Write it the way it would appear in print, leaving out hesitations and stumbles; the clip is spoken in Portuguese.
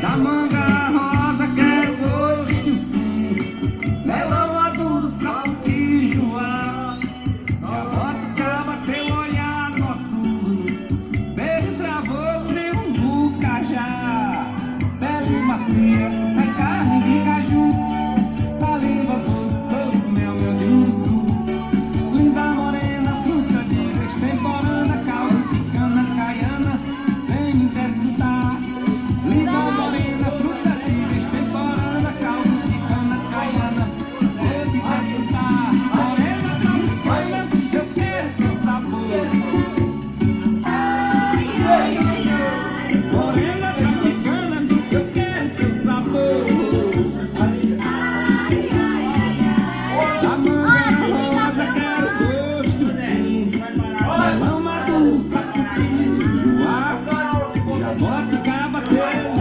Da manga rosa quero gosto sim, melão maduro, salquijoá, jaboticaba teu olhar noturno, beijo travoso de um bucajá, pele macia, é carne de caju, saliva doce, doce mel, meu Deus do sul, linda morena, fruta de extemporânea, caldo de cana caiana, vem me desfrutar. Linda morena, fruta de extemporânea, caldo de cana caiana, vou te desfrutar. Morena tropicana, eu quero teu sabor. Morena tropicana, eu quero teu sabor. Da manga rosa quero gosto sim, melão maduro, sacudim, joá, jaboticaba teu